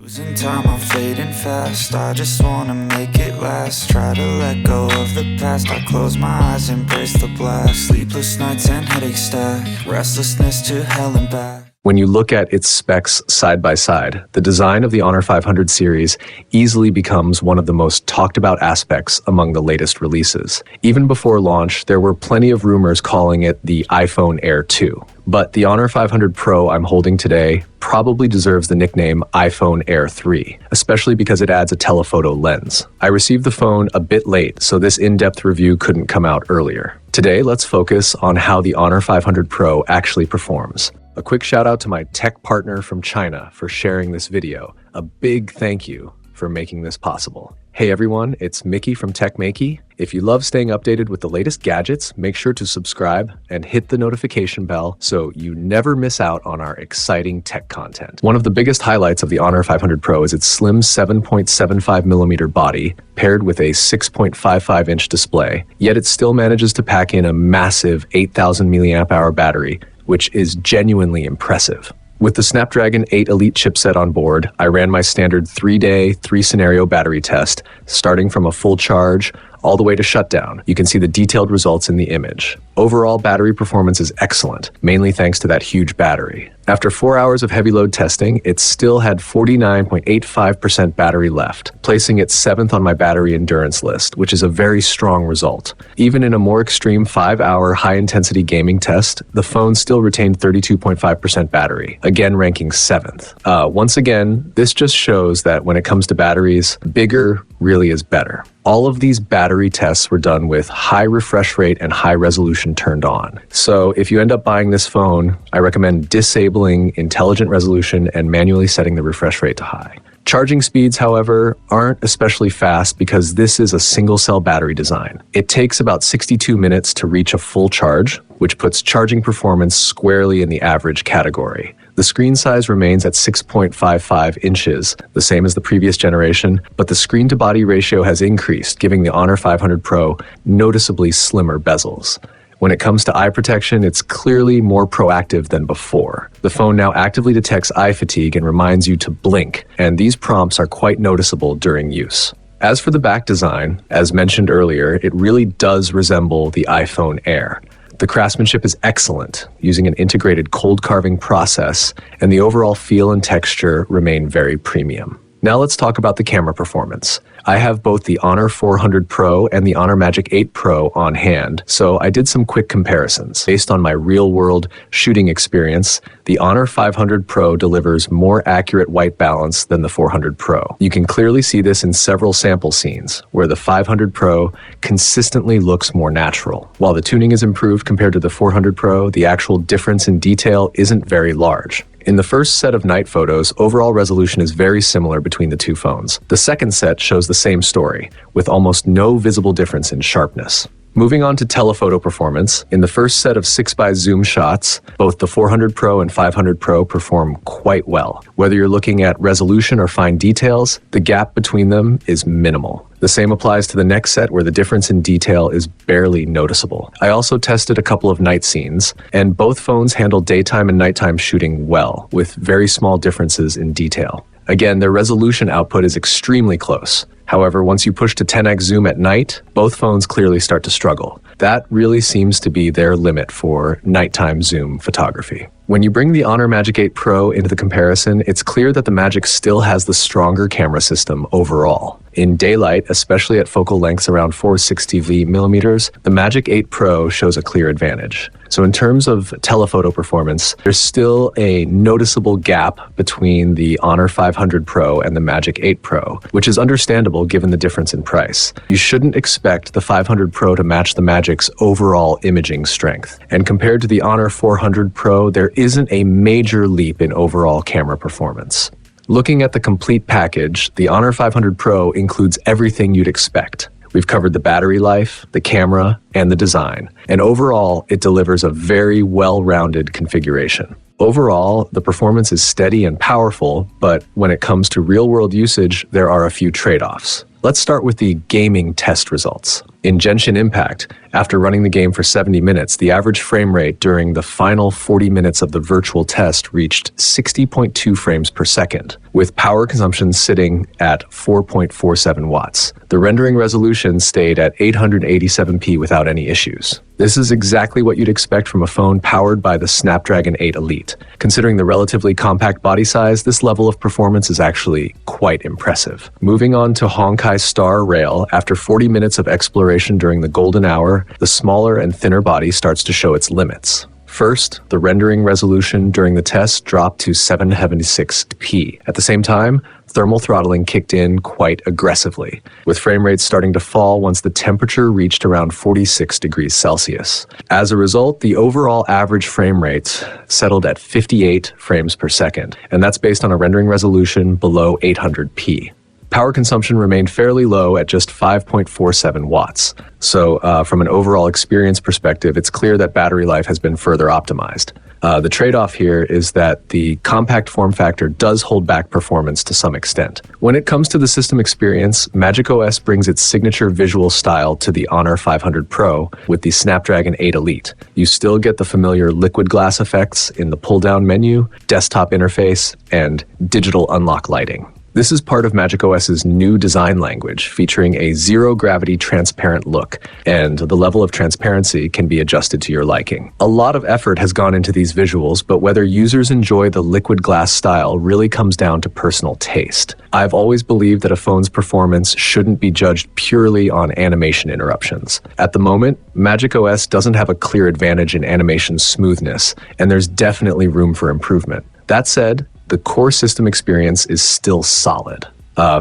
Losing time, I'm fading fast. I just wanna make it last. Try to let go of the past. I close my eyes, embrace the blast. Sleepless nights and headache stack. Restlessness to hell and back. When you look at its specs side by side, the design of the Honor 500 series easily becomes one of the most talked about aspects among the latest releases. Even before launch, there were plenty of rumors calling it the iPhone Air 2. But the Honor 500 Pro I'm holding today probably deserves the nickname iPhone Air 3, especially because it adds a telephoto lens. I received the phone a bit late, so this in-depth review couldn't come out earlier. Today, let's focus on how the Honor 500 Pro actually performs. A quick shout out to my tech partner from China for sharing this video. A big thank you for making this possible. Hey everyone, it's Maiky from techmaiky. If you love staying updated with the latest gadgets, make sure to subscribe and hit the notification bell so you never miss out on our exciting tech content. One of the biggest highlights of the Honor 500 Pro is its slim 7.75mm body paired with a 6.55-inch display, yet it still manages to pack in a massive 8,000 mAh battery, which is genuinely impressive. With the Snapdragon 8 Elite chipset on board, I ran my standard 3-day, 3-scenario battery test, starting from a full charge all the way to shutdown. You can see the detailed results in the image. Overall, battery performance is excellent, mainly thanks to that huge battery. After 4 hours of heavy load testing, it still had 49.85% battery left, placing it 7th on my battery endurance list, which is a very strong result. Even in a more extreme 5-hour high-intensity gaming test, the phone still retained 32.5% battery, again ranking 7th. Once again, this just shows that when it comes to batteries, bigger really is better. All of these battery tests were done with high refresh rate and high resolution turned on. So if you end up buying this phone, I recommend disabling intelligent resolution and manually setting the refresh rate to high. Charging speeds, however, aren't especially fast because this is a single-cell battery design. It takes about 62 minutes to reach a full charge, which puts charging performance squarely in the average category. The screen size remains at 6.55 inches, the same as the previous generation, but the screen-to-body ratio has increased, giving the Honor 500 Pro noticeably slimmer bezels. When it comes to eye protection, it's clearly more proactive than before. The phone now actively detects eye fatigue and reminds you to blink, and these prompts are quite noticeable during use. As for the back design, as mentioned earlier, it really does resemble the iPhone Air. The craftsmanship is excellent, using an integrated cold carving process, and the overall feel and texture remain very premium. Now let's talk about the camera performance. I have both the Honor 400 Pro and the Honor Magic 8 Pro on hand, so I did some quick comparisons. Based on my real-world shooting experience, the Honor 500 Pro delivers more accurate white balance than the 400 Pro. You can clearly see this in several sample scenes, where the 500 Pro consistently looks more natural. While the tuning is improved compared to the 400 Pro, the actual difference in detail isn't very large. In the first set of night photos, overall resolution is very similar between the two phones. The second set shows the same story, with almost no visible difference in sharpness. Moving on to telephoto performance, in the first set of 6x zoom shots, both the 400 Pro and 500 Pro perform quite well. Whether you're looking at resolution or fine details, the gap between them is minimal. The same applies to the next set, where the difference in detail is barely noticeable. I also tested a couple of night scenes, and both phones handle daytime and nighttime shooting well, with very small differences in detail. Again, their resolution output is extremely close. However, once you push to 10x zoom at night, both phones clearly start to struggle. That really seems to be their limit for nighttime zoom photography. When you bring the Honor Magic 8 Pro into the comparison, it's clear that the Magic still has the stronger camera system overall. In daylight, especially at focal lengths around 460mm, the Magic 8 Pro shows a clear advantage. So in terms of telephoto performance, there's still a noticeable gap between the Honor 500 Pro and the Magic 8 Pro, which is understandable given the difference in price. You shouldn't expect the 500 Pro to match the Magic's overall imaging strength. And compared to the Honor 400 Pro, there isn't a major leap in overall camera performance. Looking at the complete package, the Honor 500 Pro includes everything you'd expect. We've covered the battery life, the camera, and the design. And overall, it delivers a very well-rounded configuration. Overall, the performance is steady and powerful, but when it comes to real-world usage, there are a few trade-offs. Let's start with the gaming test results. In Genshin Impact, after running the game for 70 minutes, the average frame rate during the final 40 minutes of the virtual test reached 60.2 frames per second, with power consumption sitting at 4.47 watts. The rendering resolution stayed at 887p without any issues. This is exactly what you'd expect from a phone powered by the Snapdragon 8 Elite. Considering the relatively compact body size, this level of performance is actually quite impressive. Moving on to Honkai Star Rail, after 40 minutes of exploration during the golden hour, the smaller and thinner body starts to show its limits. First, the rendering resolution during the test dropped to 776p. At the same time, thermal throttling kicked in quite aggressively, with frame rates starting to fall once the temperature reached around 46 degrees Celsius. As a result, the overall average frame rate settled at 58 frames per second, and that's based on a rendering resolution below 800p. Power consumption remained fairly low at just 5.47 watts. So from an overall experience perspective, it's clear that battery life has been further optimized. The trade-off here is that the compact form factor does hold back performance to some extent. When it comes to the system experience, MagicOS brings its signature visual style to the Honor 500 Pro with the Snapdragon 8 Elite. You still get the familiar liquid glass effects in the pull-down menu, desktop interface, and digital unlock lighting. This is part of MagicOS's new design language, featuring a zero-gravity transparent look, and the level of transparency can be adjusted to your liking. A lot of effort has gone into these visuals, but whether users enjoy the liquid glass style really comes down to personal taste. I've always believed that a phone's performance shouldn't be judged purely on animation interruptions. At the moment, MagicOS doesn't have a clear advantage in animation smoothness, and there's definitely room for improvement. That said, the core system experience is still solid.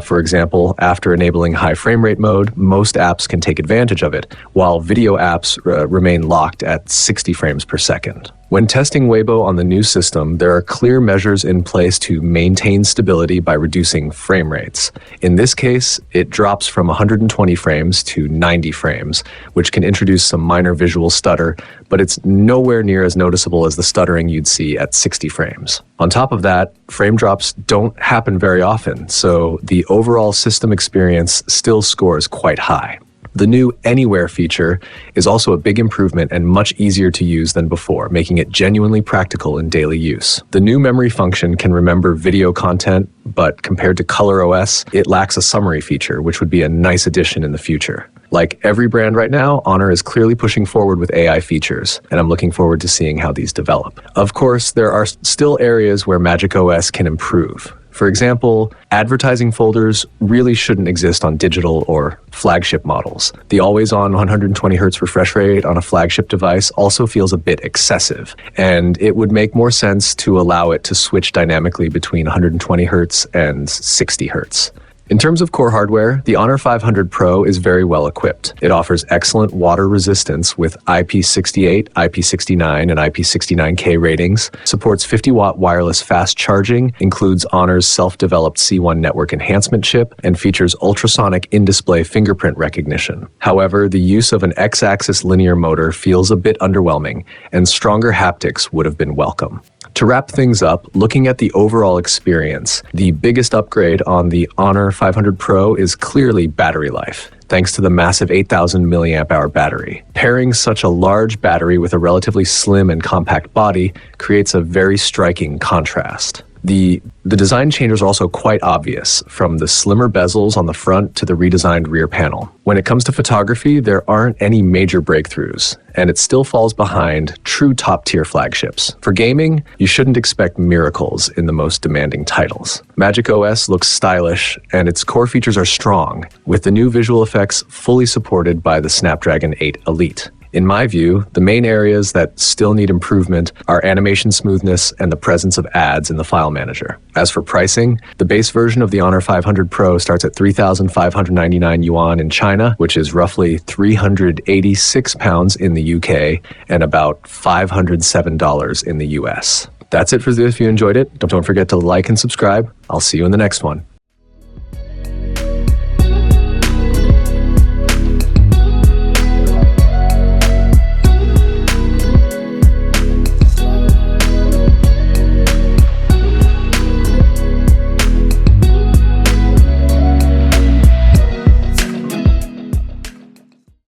For example, after enabling high frame rate mode, most apps can take advantage of it, while video apps remain locked at 60 frames per second. When testing Weibo on the new system, there are clear measures in place to maintain stability by reducing frame rates. In this case, it drops from 120 frames to 90 frames, which can introduce some minor visual stutter, but it's nowhere near as noticeable as the stuttering you'd see at 60 frames. On top of that, frame drops don't happen very often, so the overall system experience still scores quite high. The new Anywhere feature is also a big improvement and much easier to use than before, making it genuinely practical in daily use. The new memory function can remember video content, but compared to ColorOS, it lacks a summary feature, which would be a nice addition in the future. Like every brand right now, Honor is clearly pushing forward with AI features, and I'm looking forward to seeing how these develop. Of course, there are still areas where MagicOS can improve. For example, advertising folders really shouldn't exist on digital or flagship models. The always-on 120Hz refresh rate on a flagship device also feels a bit excessive, and it would make more sense to allow it to switch dynamically between 120Hz and 60Hz. In terms of core hardware, the Honor 500 Pro is very well equipped. It offers excellent water resistance with IP68, IP69, and IP69K ratings, supports 50-watt wireless fast charging, includes Honor's self-developed C1 network enhancement chip, and features ultrasonic in-display fingerprint recognition. However, the use of an X-axis linear motor feels a bit underwhelming, and stronger haptics would have been welcome. To wrap things up, looking at the overall experience, the biggest upgrade on the Honor 500 Pro is clearly battery life, thanks to the massive 8,000 mAh battery. Pairing such a large battery with a relatively slim and compact body creates a very striking contrast. The design changes are also quite obvious, from the slimmer bezels on the front to the redesigned rear panel. When it comes to photography, there aren't any major breakthroughs, and it still falls behind true top-tier flagships. For gaming, you shouldn't expect miracles in the most demanding titles. MagicOS looks stylish, and its core features are strong, with the new visual effects fully supported by the Snapdragon 8 Elite. In my view, the main areas that still need improvement are animation smoothness and the presence of ads in the file manager. As for pricing, the base version of the Honor 500 Pro starts at 3,599 yuan in China, which is roughly 386 pounds in the UK and about $507 in the US. That's it for this. If you enjoyed it, don't forget to like and subscribe. I'll see you in the next one.